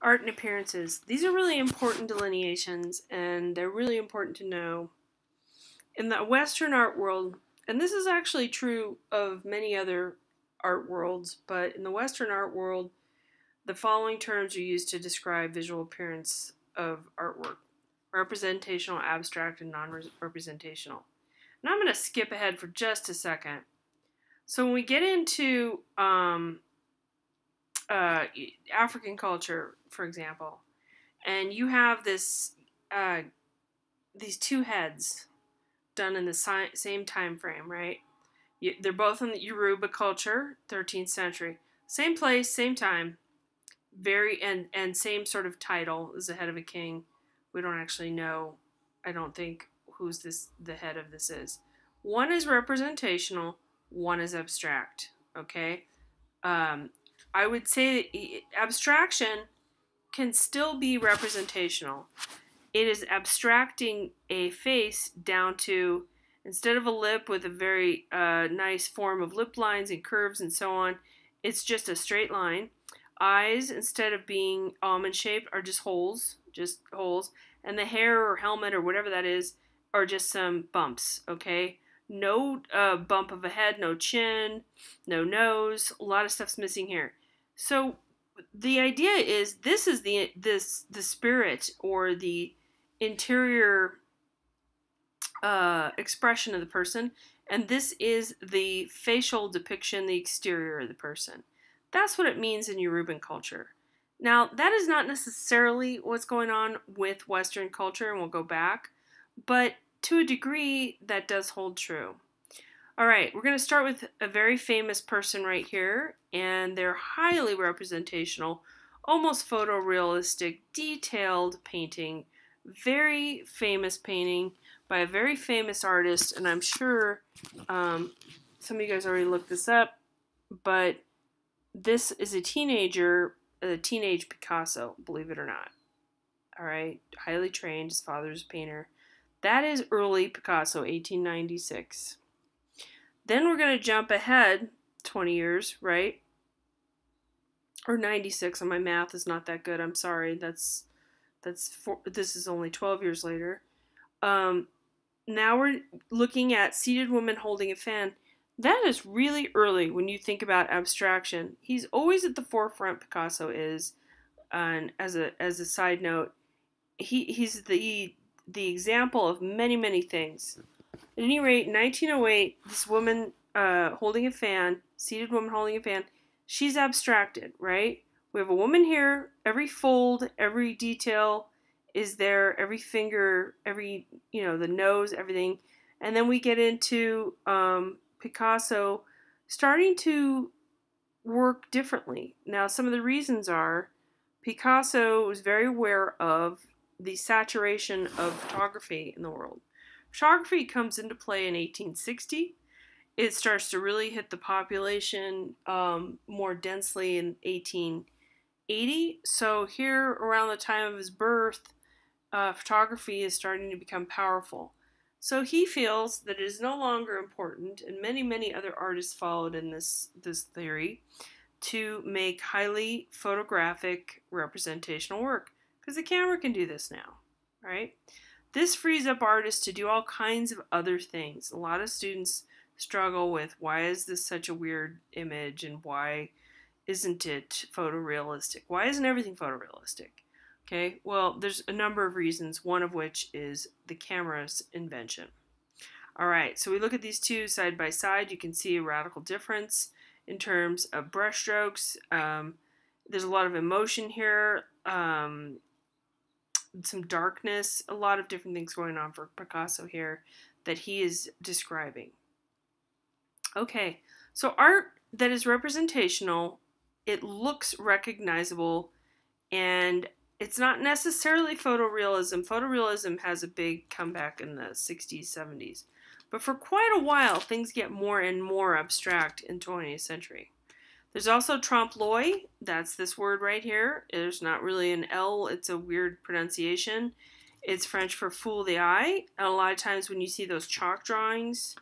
Art and appearances. These are really important delineations, and they're really important to know. In the Western art world, and this is actually true of many other art worlds, but in the Western art world, the following terms are used to describe visual appearance of artwork: representational, abstract, and non-representational. And I'm going to skip ahead for just a second. So when we get into African culture, for example, and you have uh, these two heads done in the same time frame, right? They're both in the Yoruba culture, 13th century, same place, same time, and same sort of title as the head of a king. We don't actually know, I don't think, who's the head of this is. One is representational, one is abstract. Okay, I would say abstraction can still be representational. It is abstracting a face down to, instead of a lip with a very nice form of lip lines and curves and so on, it's just a straight line. Eyes, instead of being almond shaped, are just holes, and the hair or helmet or whatever that is are just some bumps. Okay, no bump of a head, no chin, no nose. A lot of stuff's missing here. So the idea is this is the spirit or the interior expression of the person, and this is the facial depiction, the exterior of the person. That's what it means in Yoruban culture. Now, that is not necessarily what's going on with Western culture, and we'll go back, but to a degree, that does hold true. All right, we're going to start with a very famous person right here, and they're highly representational, almost photorealistic, detailed painting, very famous painting by a very famous artist, and I'm sure some of you guys already looked this up, but this is a teenage Picasso, believe it or not. All right, highly trained, his father's a painter. That is early Picasso, 1896. Then we're going to jump ahead 20 years, right? Or 96, and my math is not that good. I'm sorry. This is only 12 years later. Now we're looking at seated woman holding a fan. That is really early when you think about abstraction. He's always at the forefront, Picasso is. And as a side note, he's the example of many things. At any rate, 1908, this woman holding a fan, seated woman holding a fan, she's abstracted, right? We have a woman here, every fold, every detail is there, every finger, every, the nose, everything. And then we get into Picasso starting to work differently. Now, some of the reasons are Picasso was very aware of the saturation of photography in the world. Photography comes into play in 1860. It starts to really hit the population more densely in 1880. So here, around the time of his birth, photography is starting to become powerful. So he feels that it is no longer important, and many other artists followed in this theory, to make highly photographic representational work, because the camera can do this now, right? This frees up artists to do all kinds of other things. A lot of students struggle with, why is this such a weird image, and why isn't it photorealistic? Why isn't everything photorealistic? Okay, well, there's a number of reasons, one of which is the camera's invention. All right, so we look at these two side by side. You can see a radical difference in terms of brushstrokes. There's a lot of emotion here, some darkness, a lot of different things going on for Picasso here that he is describing. Okay, so art that is representational, it looks recognizable, and it's not necessarily photorealism. Photorealism has a big comeback in the 60s, 70s. But for quite a while, things get more and more abstract in the 20th century. There's also trompe-l'oeil. That's this word right here. There's not really an L. It's a weird pronunciation. It's French for fool the eye. And a lot of times when you see those chalk drawings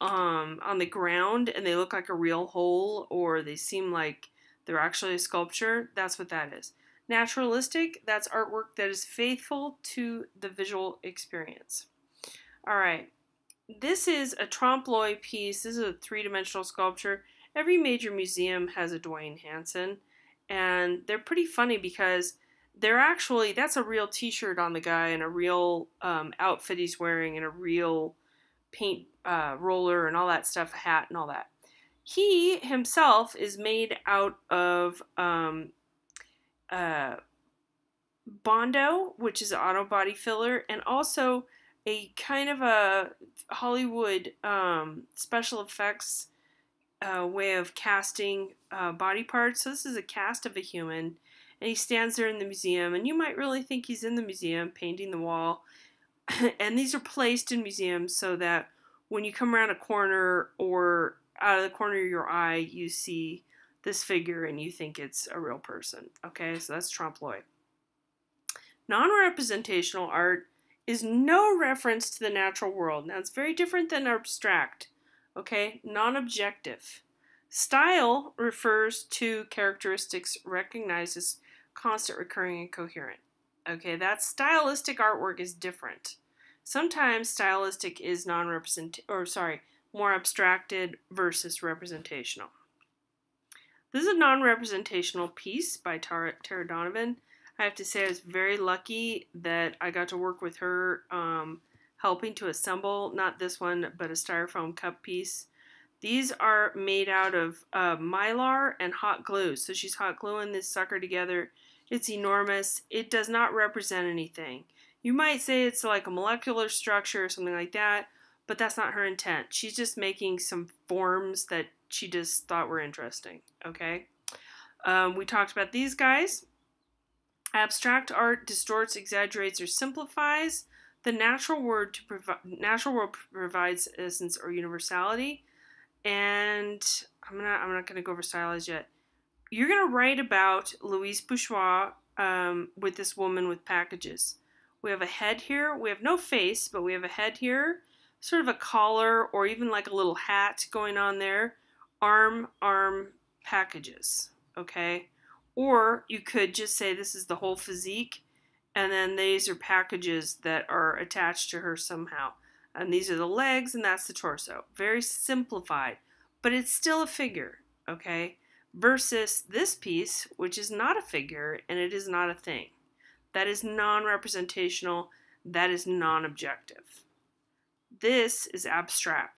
on the ground and they look like a real hole, or they seem like they're actually a sculpture, that's what that is. Naturalistic, that's artwork that is faithful to the visual experience. All right, this is a trompe-l'oeil piece. This is a three-dimensional sculpture. Every major museum has a Dwayne Hansen, and they're pretty funny because they're actually, that's a real t-shirt on the guy and a real outfit he's wearing and a real paint roller and all that stuff, a hat and all that. He himself is made out of uh, Bondo, which is an auto body filler, and also a kind of a Hollywood special effects way of casting body parts. So this is a cast of a human, and he stands there in the museum, and you might really think he's in the museum painting the wall. And these are placed in museums so that when you come around a corner or out of the corner of your eye, you see this figure and you think it's a real person. Okay, so that's trompe-l'oeil. Non-representational art is no reference to the natural world. Now, it's very different than abstract, okay? Non-objective. Style refers to characteristics recognized as constant, recurring, and coherent. Okay, that stylistic artwork is different. Sometimes stylistic is more abstracted versus representational. This is a non-representational piece by Tara Donovan. I have to say I was very lucky that I got to work with her helping to assemble, not this one, but a styrofoam cup piece. These are made out of mylar and hot glue. So she's hot gluing this sucker together. It's enormous. It does not represent anything. You might say it's like a molecular structure or something like that, but that's not her intent. She's just making some forms that she just thought were interesting, okay? We talked about these guys. Abstract art distorts, exaggerates, or simplifies. The natural world provides essence or universality. And I'm not gonna go over styles yet. You're gonna write about Louise Bourgeois with this woman with packages. We have a head here. We have no face, but we have a head here, sort of a collar or even like a little hat going on there. Arm, packages. Okay. Or you could just say this is the whole physique, and then these are packages that are attached to her somehow. And these are the legs, and that's the torso. Very simplified, but it's still a figure, okay? Versus this piece, which is not a figure, and it is not a thing. That is non-representational. That is non-objective. This is abstract.